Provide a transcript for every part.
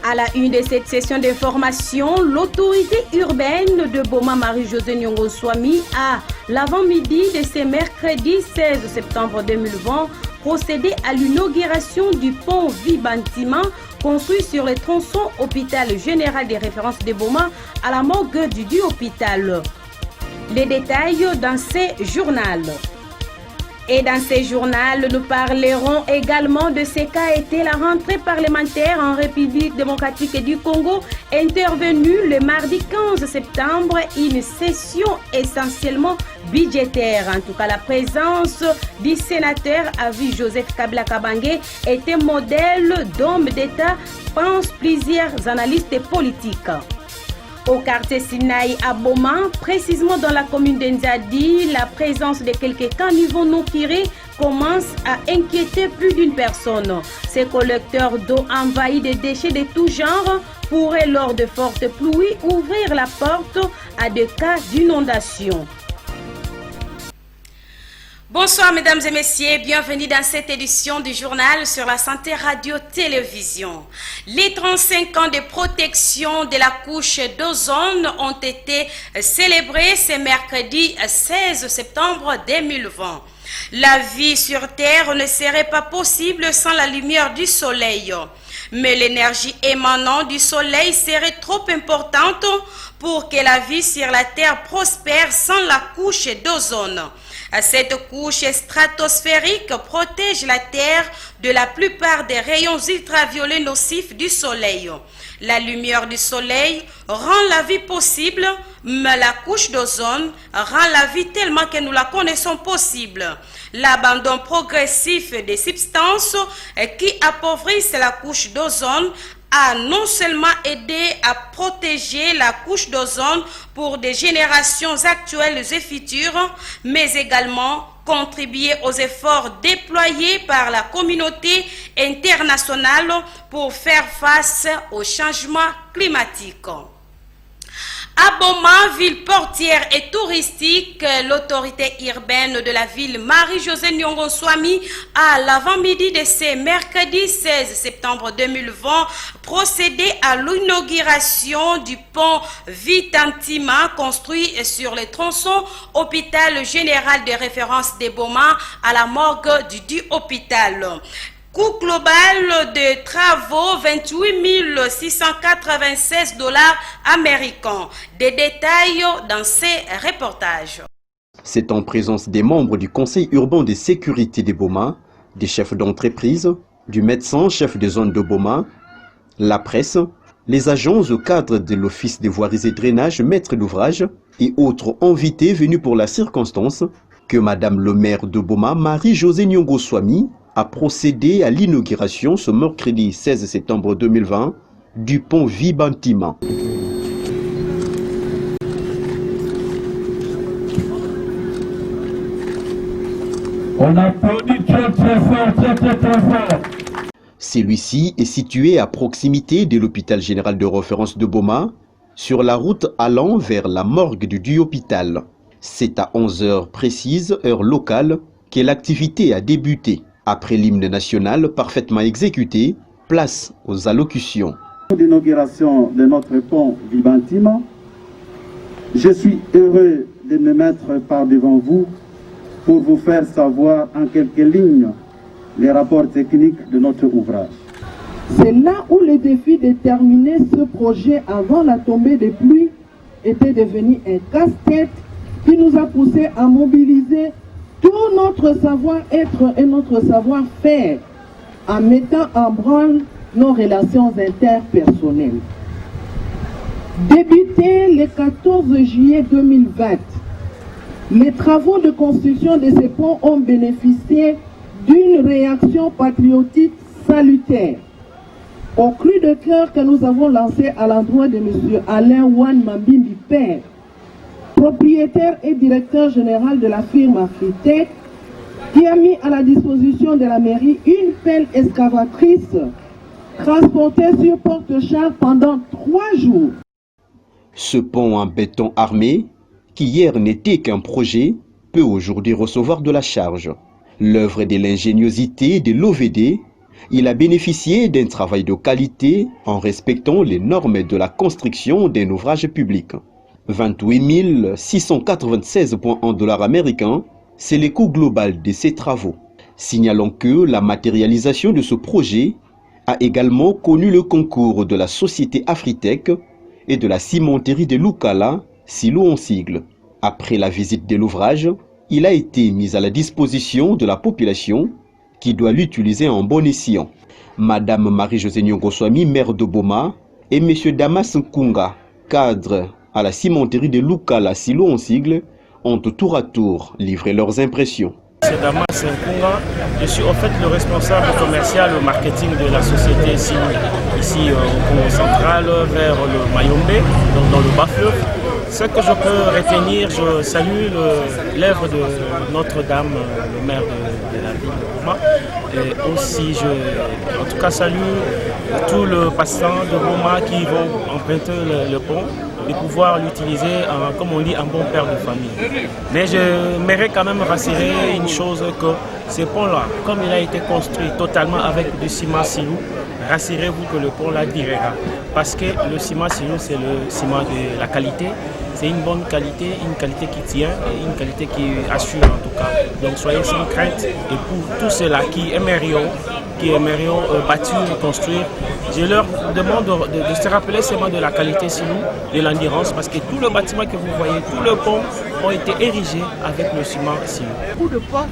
À la une de cette session d'information, l'autorité urbaine de Boma, Marie-Josée Nyongoswami, a, l'avant-midi de ce mercredi 16 septembre 2020, procédé à l'inauguration du pont Vibantima, construit sur le tronçon hôpital général des références de Boma à la morgue du hôpital. Les détails dans ce journal. Et dans ce journal, nous parlerons également de ce qu'a été la rentrée parlementaire en République démocratique du Congo, intervenue le mardi 15 septembre, une session essentiellement budgétaire. En tout cas, la présence du sénateur à vie Joseph Kabila Kabange était modèle d'homme d'État, pensent plusieurs analystes politiques. Au quartier Sinaï à Boma, précisément dans la commune d'Enzadi, la présence de quelques caniveaux non tirés commence à inquiéter plus d'une personne. Ces collecteurs d'eau envahis de déchets de tout genre pourraient, lors de fortes pluies, ouvrir la porte à des cas d'inondation. Bonsoir mesdames et messieurs, bienvenue dans cette édition du journal sur la santé radio-télévision. Les 35 ans de protection de la couche d'ozone ont été célébrés ce mercredi 16 septembre 2020. La vie sur Terre ne serait pas possible sans la lumière du soleil. Mais l'énergie émanant du soleil serait trop importante pour que la vie sur la Terre prospère sans la couche d'ozone. Cette couche stratosphérique protège la Terre de la plupart des rayons ultraviolets nocifs du Soleil. La lumière du Soleil rend la vie possible, mais la couche d'ozone rend la vie tellement que nous la connaissons possible. L'abandon progressif des substances qui appauvrissent la couche d'ozone a non seulement aidé à protéger la couche d'ozone pour des générations actuelles et futures, mais également contribué aux efforts déployés par la communauté internationale pour faire face au changement climatique. À Boma, ville portière et touristique, l'autorité urbaine de la ville Marie-Josée Nyongoswami a l'avant-midi de ce mercredi 16 septembre 2020 procédé à l'inauguration du pont Vibantima construit sur le tronçon hôpital général de référence de Boma à la morgue du hôpital. Coût global de travaux, 28 696 $ américains. Des détails dans ces reportages. C'est en présence des membres du Conseil urbain de sécurité de Boma, des chefs d'entreprise, du médecin chef de zone de Boma, la presse, les agents au cadre de l'Office des voiries et drainages, maîtres d'ouvrage et autres invités venus pour la circonstance que Madame le maire de Boma, Marie-Josée Nyongoswami, a procédé à l'inauguration ce mercredi 16 septembre 2020 du pont Vibantima. On applaudit très fort. Celui-ci est situé à proximité de l'hôpital général de référence de Boma, sur la route allant vers la morgue du hôpital. C'est à 11 h précises, heure locale, que l'activité a débuté. Après l'hymne national parfaitement exécuté, place aux allocutions. L'inauguration de notre pont Vibantima, je suis heureux de me mettre par devant vous pour vous faire savoir en quelques lignes les rapports techniques de notre ouvrage. C'est là où le défi de terminer ce projet avant la tombée des pluies était devenu un casse-tête qui nous a poussé à mobiliser tout notre savoir-être et notre savoir-faire en mettant en branle nos relations interpersonnelles. Débuté le 14 juillet 2020, les travaux de construction de ces ponts ont bénéficié d'une réaction patriotique salutaire. Au cri de cœur que nous avons lancé à l'endroit de M. Alain Wan Mambimbi Père, propriétaire et directeur général de la firme Architecte, qui a mis à la disposition de la mairie une pelle excavatrice transportée sur porte-char pendant 3 jours. Ce pont en béton armé, qui hier n'était qu'un projet, peut aujourd'hui recevoir de la charge. L'œuvre de l'ingéniosité de l'OVD Il a bénéficié d'un travail de qualité en respectant les normes de la construction d'un ouvrage public. 28 696,1 $ américains, c'est le coût global de ces travaux. Signalons que la matérialisation de ce projet a également connu le concours de la société Afritech et de la cimenterie de Lukala, Silo en sigle. Après la visite de l'ouvrage, il a été mis à la disposition de la population qui doit l'utiliser en bon escient. Madame Marie-Josée Nyongoswami, maire de Boma, et Monsieur Damas Nkunga, cadre à la cimenterie de Lukala, Silo en sigle, ont tour à tour livré leurs impressions. C'est Damas Nkunga, je suis en fait le responsable commercial au marketing de la société Silo, ici au Congo central, vers le Mayombe, donc dans le bas-fleuve. Ce que je peux retenir, je salue l'œuvre de Notre-Dame, le maire de la ville de Boma. Et aussi, en tout cas, salue tout le passant de Boma qui vont emprunter le pont, de pouvoir l'utiliser, comme on dit, en bon père de famille. Mais je m'aimerais quand même rassurer une chose, que ce pont-là, comme il a été construit totalement avec du ciment Silou, rassurez-vous que le pont là durera. Parce que le ciment Silou, c'est le ciment de la qualité. C'est une bonne qualité, une qualité qui tient et une qualité qui assure en tout cas. Donc soyez sans crainte. Et pour tous ceux-là qui aimerions bâtir et construire, je leur demande de se rappeler seulement de la qualité Silou, de l'endurance, parce que tout le bâtiment que vous voyez, tout le pont ont été érigés avec le ciment Silou. Beaucoup de portes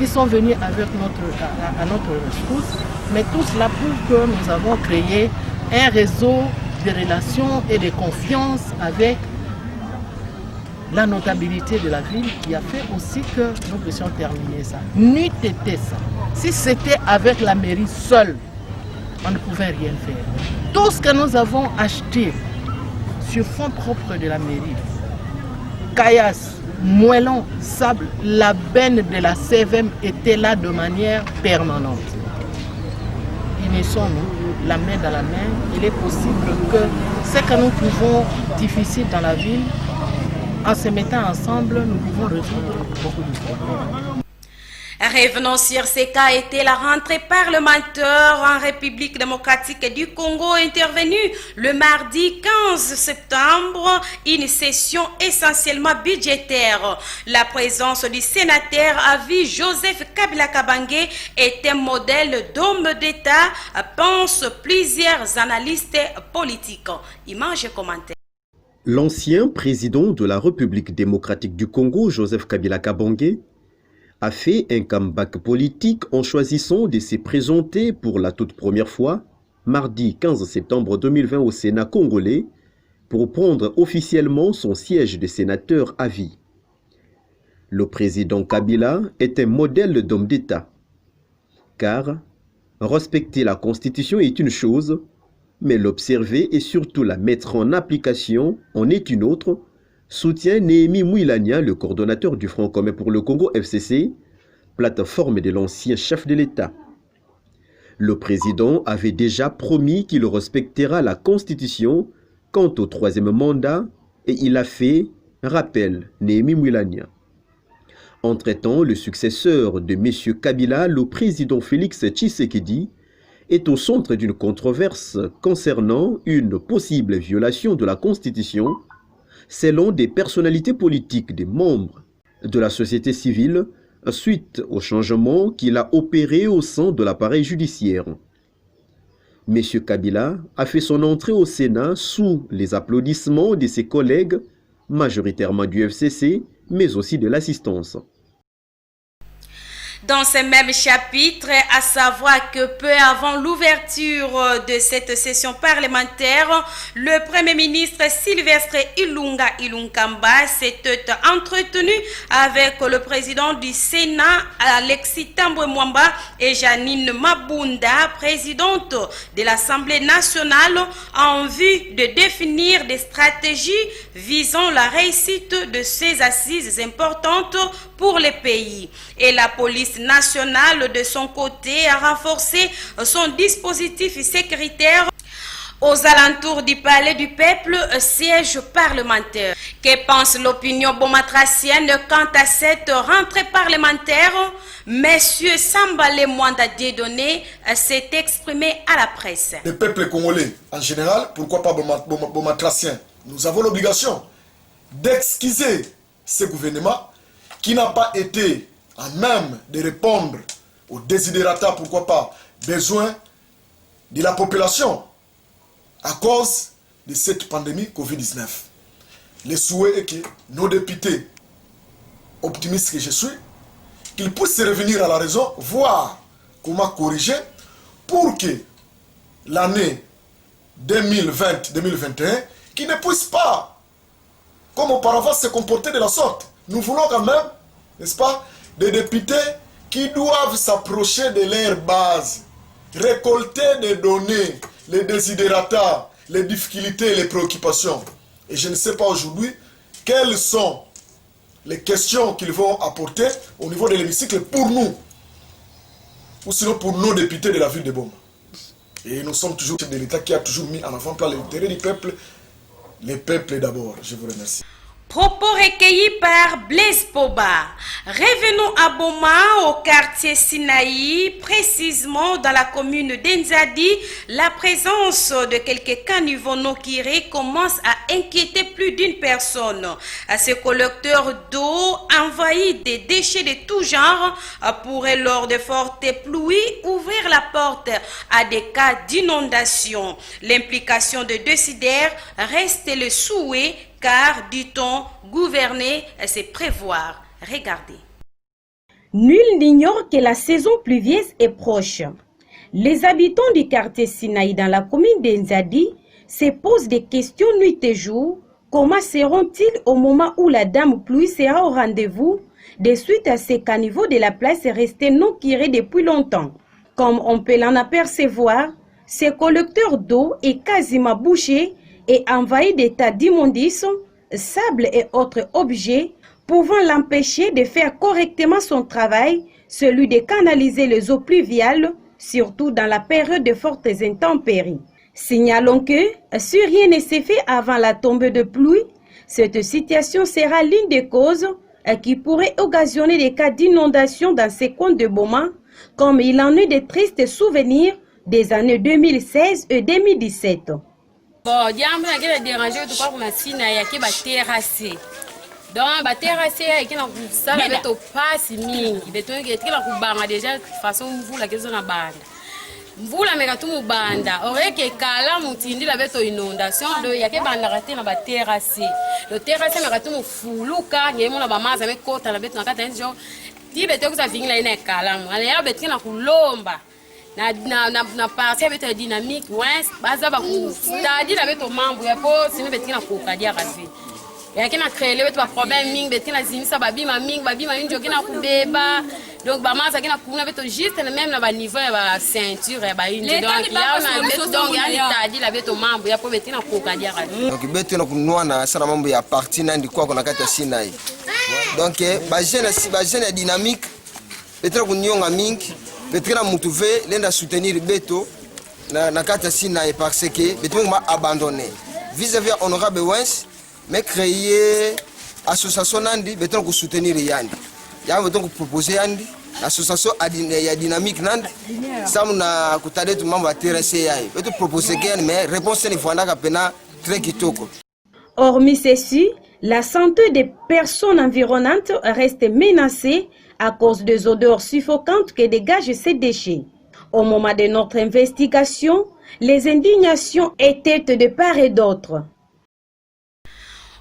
qui sont venus avec à notre rescousse, mais tout cela pour que nous avons créé un réseau de relations et de confiance avec la notabilité de la ville, qui a fait aussi que nous puissions terminer ça. N'eût été ça. Si c'était avec la mairie seule, on ne pouvait rien faire. Tout ce que nous avons acheté sur fonds propres de la mairie, caillasse, moellons, sable, la benne de la CVM était là de manière permanente. Unissons-nous, la main dans la main. Il est possible que ce que nous trouvons difficile dans la ville, en se mettant ensemble, nous pouvons résoudre beaucoup de problèmes. Revenons sur ces cas. Était la rentrée parlementaire en République démocratique du Congo intervenue le mardi 15 septembre, une session essentiellement budgétaire. La présence du sénateur à vie Joseph Kabila Kabange est un modèle d'homme d'État, pensent plusieurs analystes politiques. Images et commentaires. L'ancien président de la République démocratique du Congo, Joseph Kabila Kabange, a fait un comeback politique en choisissant de se présenter pour la toute première fois, mardi 15 septembre 2020 au Sénat congolais, pour prendre officiellement son siège de sénateur à vie. Le président Kabila est un modèle d'homme d'État, car respecter la Constitution est une chose, mais l'observer et surtout la mettre en application en est une autre, soutient Néhémie Mouilania, le coordonnateur du Front commun pour le Congo FCC, plateforme de l'ancien chef de l'État. Le président avait déjà promis qu'il respectera la Constitution quant au troisième mandat et il a fait, rappel Néhémie Mouilania. Entre-temps, le successeur de M. Kabila, le président Félix Tshisekedi, est au centre d'une controverse concernant une possible violation de la Constitution selon des personnalités politiques, des membres de la société civile, suite au changement qu'il a opéré au sein de l'appareil judiciaire. M. Kabila a fait son entrée au Sénat sous les applaudissements de ses collègues, majoritairement du FCC, mais aussi de l'assistance. Dans ce même chapitre, à savoir que peu avant l'ouverture de cette session parlementaire, le Premier ministre Sylvestre Ilunga Ilunkamba s'était entretenu avec le président du Sénat, Alexis Tambwe Mwamba, et Janine Mabunda, présidente de l'Assemblée nationale, en vue de définir des stratégies visant la réussite de ces assises importantes pour les pays. Et la police nationale, de son côté, a renforcé son dispositif sécuritaire Aux alentours du palais du peuple, siège parlementaire. Que pense l'opinion bomatracienne quant à cette rentrée parlementaire? Monsieur Sambale Mwanda Dieudonné s'est exprimé à la presse. Le peuple congolais en général, pourquoi pas bomatracien, nous avons l'obligation d'excuser ce gouvernement qui n'a pas été à même de répondre aux desiderata, pourquoi pas, besoins de la population à cause de cette pandémie Covid-19. Le souhait est que nos députés, optimistes que je suis, qu'ils puissent revenir à la raison, voir comment corriger pour que l'année 2020-2021, qui ne puisse pas, comme auparavant, se comporter de la sorte. Nous voulons quand même, n'est-ce pas, des députés qui doivent s'approcher de leur base, récolter des données, les desiderata, les difficultés, les préoccupations. Et je ne sais pas aujourd'hui quelles sont les questions qu'ils vont apporter au niveau de l'hémicycle pour nous, ou sinon pour nos députés de la ville de Boma. Et nous sommes toujours de l'État qui a toujours mis en avant-plan l'intérêt du peuple, les peuples d'abord. Je vous remercie. Propos recueillis par Blaise Poba. Revenons à Boma, au quartier Sinaï, précisément dans la commune d'Enzadi. La présence de quelques caniveaux Nokiré commence à inquiéter plus d'une personne. Ces collecteurs d'eau envahis des déchets de tout genre pourraient, lors de fortes pluies, ouvrir la porte à des cas d'inondation. L'implication de décideurs reste le souhait, car, dit-on, gouverner, c'est prévoir. Regardez. Nul n'ignore que la saison pluvieuse est proche. Les habitants du quartier Sinaï dans la commune d'Enzadi se posent des questions nuit et jour. Comment seront-ils au moment où la dame pluie sera au rendez-vous de suite à ces caniveaux de la place restés non tirés depuis longtemps? Comme on peut l'en apercevoir, ces collecteurs d'eau est quasiment bouché et envahi d'états d'immondices, sable et autres objets pouvant l'empêcher de faire correctement son travail, celui de canaliser les eaux pluviales, surtout dans la période de fortes intempéries. Signalons que, si rien ne s'est fait avant la tombée de pluie, cette situation sera l'une des causes qui pourrait occasionner des cas d'inondation dans ces coins de Boma, comme il en eut de tristes souvenirs des années 2016 et 2017. Bon, jambo na kile déranger tu kwa kuna sina ya ke ba terrasser. Donc ba terrasser ya ke na kusala beto pasi mingi. Beto ke kila kubanga déjà façon mvula kezo na banda. Mvula meka tu mubanda. Oreke kala mutindi la beto inondation do ya ke banda kate na ba terrasser. Le terrasser meka tu mufuluka ngemo na ba maza mekota na beto na kata njo. Ti beto kuza vingila ina kala mu. Ale ya beto na kulomba. Na partie beto dynamique ouais baza ba ku stadi la beto mambo ya po sino beto na kokadia kasi ya kina créer beto ba problème mingi beto na zimisa babima mingi njo kina kubeba donc ba maza kina kuna beto juste même na ba niveau ya ba ceinture ya ba indi donc ya na beto donc ya litadi la beto mambo ya po beto na kokadia kasi donc beto na kunwa na sala mambo ya partie na ndiko kuna kata Sinai donc ba jeune dynamique beto na kunyonga mingi Petrina Moutouvé, l'un soutenir Beto, na kata Sinaï parce que Beto m'a abandonné. Vis-à-vis honorable Wens, mais créer association Nandi, Beto pour soutenir Yandi. Y'a Beto pour proposer Yandi, l'association a dynamique Nandi. Ça m'a coûté tout membre à terrasser. Beto proposer Ken, mais réponse n'est pas pena très kitoko. Hormis ceci, la santé des personnes environnantes reste menacée à cause des odeurs suffocantes que dégagent ces déchets. Au moment de notre investigation, les indignations étaient de part et d'autre.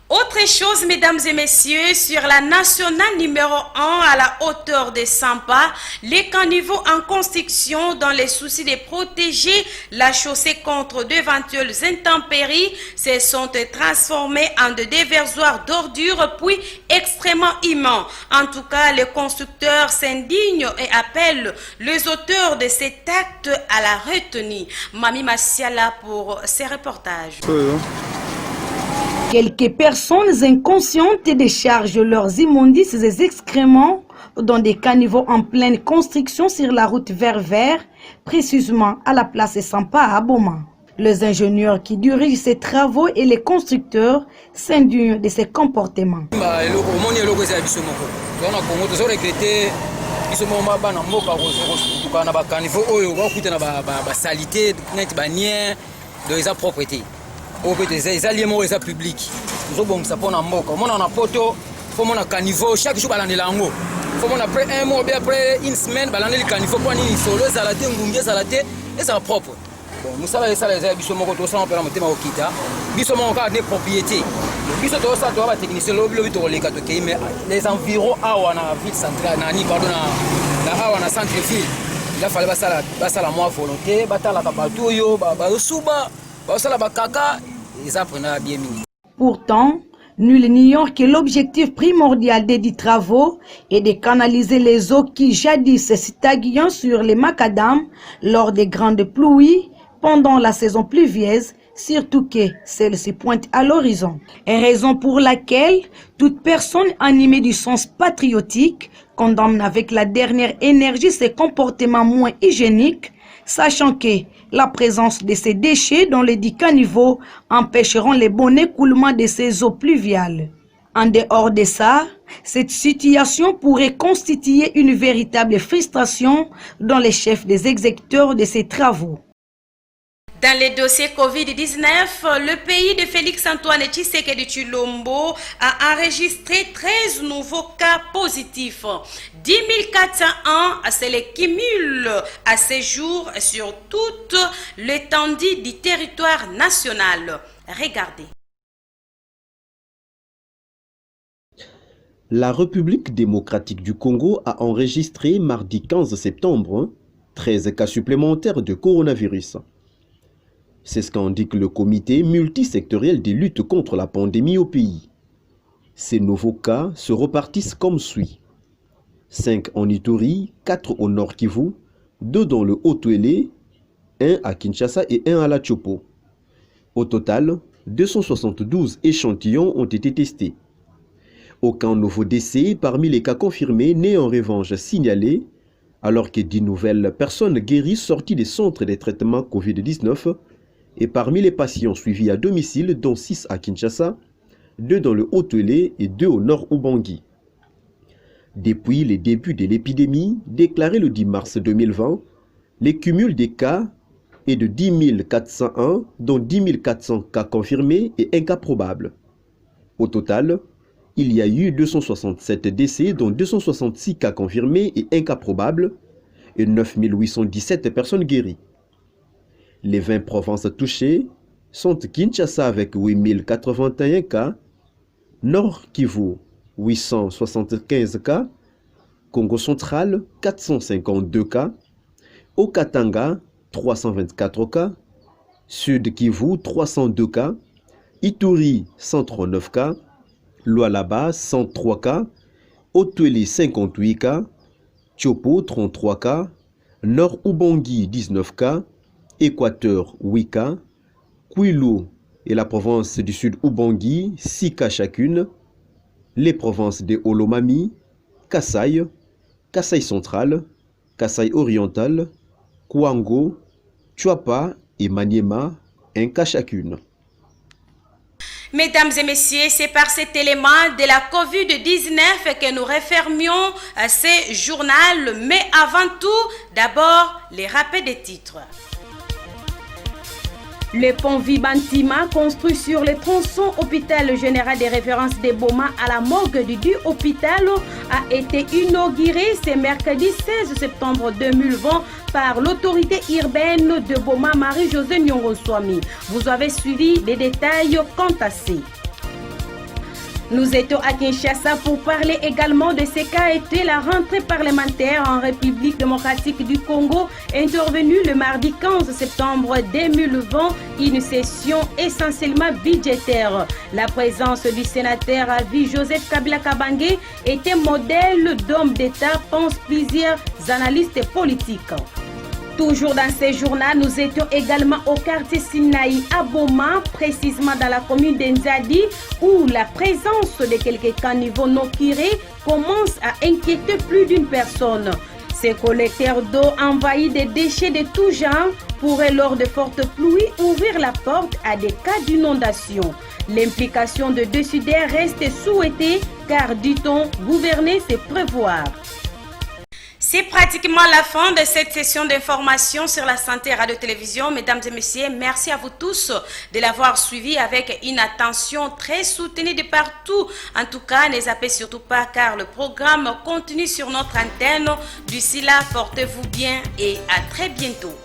Autre chose, mesdames et messieurs, sur la nationale numéro 1 à la hauteur de Sampa, les caniveaux en construction dans les soucis de protéger la chaussée contre d'éventuelles intempéries se sont transformés en de déversoirs d'ordures puis extrêmement immenses. En tout cas, les constructeurs s'indignent et appellent les auteurs de cet acte à la retenue. Mami Massiala pour ces reportages. Quelques personnes inconscientes déchargent leurs immondices et excréments dans des caniveaux en pleine construction sur la route vers Vert, précisément à la place Sampa à Boma. Les ingénieurs qui dirigent ces travaux et les constructeurs s'indignent de ces comportements. Chaque jour, après un mois, après une semaine, et ça propre. Nous savons que ça les les environs la centre-ville. Il a fallu la moins volonté, Pourtant, nul n'ignore que l'objectif primordial des dits travaux est de canaliser les eaux qui jadis stagnent sur les macadams lors des grandes pluies pendant la saison pluvieuse, surtout que celle-ci pointe à l'horizon. Raison pour laquelle toute personne animée du sens patriotique condamne avec la dernière énergie ces comportements moins hygiéniques, sachant que la présence de ces déchets dans les dits caniveaux empêcheront le bon écoulement de ces eaux pluviales. En dehors de ça, cette situation pourrait constituer une véritable frustration dans les chefs des exécuteurs de ces travaux. Dans les dossiers Covid-19, le pays de Félix-Antoine Tshisekedi Tshilombo a enregistré 13 nouveaux cas positifs. 10 401, c'est le cumul à ces jours sur toute l'étendue du territoire national. Regardez. La République démocratique du Congo a enregistré mardi 15 septembre 13 cas supplémentaires de coronavirus. C'est ce qu'indique le comité multisectoriel de lutte contre la pandémie au pays. Ces nouveaux cas se repartissent comme suit. 5 en Ituri, 4 au Nord Kivu, 2 dans le Haut-Uélé, 1 à Kinshasa et 1 à la Tchopo. Au total, 272 échantillons ont été testés. Aucun nouveau décès parmi les cas confirmés n'est en revanche signalé, alors que 10 nouvelles personnes guéries sorties des centres de traitement Covid-19 et parmi les patients suivis à domicile, dont 6 à Kinshasa, 2 dans le Haut-Uélé et 2 au Nord Ubangi. Depuis le début de l'épidémie, déclaré le 10 mars 2020, le cumul des cas est de 10 401, dont 10 400 cas confirmés et 1 cas probable. Au total, il y a eu 267 décès, dont 266 cas confirmés et 1 cas probable, et 9 817 personnes guéries. Les 20 provinces touchées sont Kinshasa avec 8 081 cas, Nord Kivu 875 cas, Congo central 452 cas, Haut-Katanga 324 cas, Sud Kivu 302 cas, Ituri 139 cas, Lualaba 103 cas, Haut-Uélé 58 cas, Tchopo 33 cas, Nord Ubangi 19 cas, Équateur 8 cas, Kwilu et la province du Sud Ubangi 6 cas chacune, les provinces de Olomami, Kasaï, Kasaï central, Kasaï oriental, Kwango, Tchouapa et Maniema 1 cas chacune. Mesdames et messieurs, c'est par cet élément de la Covid-19 que nous refermions ce journal. Mais avant tout, d'abord, les rappels des titres. Le pont Vibantima, construit sur le tronçon hôpital général des références de Boma à la morgue du hôpital, a été inauguré ce mercredi 16 septembre 2020 par l'autorité urbaine de Boma, Marie-Josée Nyongoswami. Vous avez suivi les détails quant à ces. Nous étions à Kinshasa pour parler également de ce qu'a été la rentrée parlementaire en République démocratique du Congo, intervenue le mardi 15 septembre 2020, une session essentiellement budgétaire. La présence du sénateur à vie Joseph Kabila Kabange était modèle d'homme d'État, pensent plusieurs analystes politiques. Toujours dans ce journal, nous étions également au quartier Sinaï à Boma, précisément dans la commune d'Enzadi, où la présence de quelques caniveaux non curés commence à inquiéter plus d'une personne. Ces collecteurs d'eau envahis des déchets de tout genre pourraient lors de fortes pluies ouvrir la porte à des cas d'inondation. L'implication de décideurs reste souhaitée car, dit-on, gouverner c'est prévoir. C'est pratiquement la fin de cette session d'information sur la santé radio-télévision. Mesdames et messieurs, merci à vous tous de l'avoir suivi avec une attention très soutenue de partout. En tout cas, ne zappez surtout pas car le programme continue sur notre antenne. D'ici là, portez-vous bien et à très bientôt.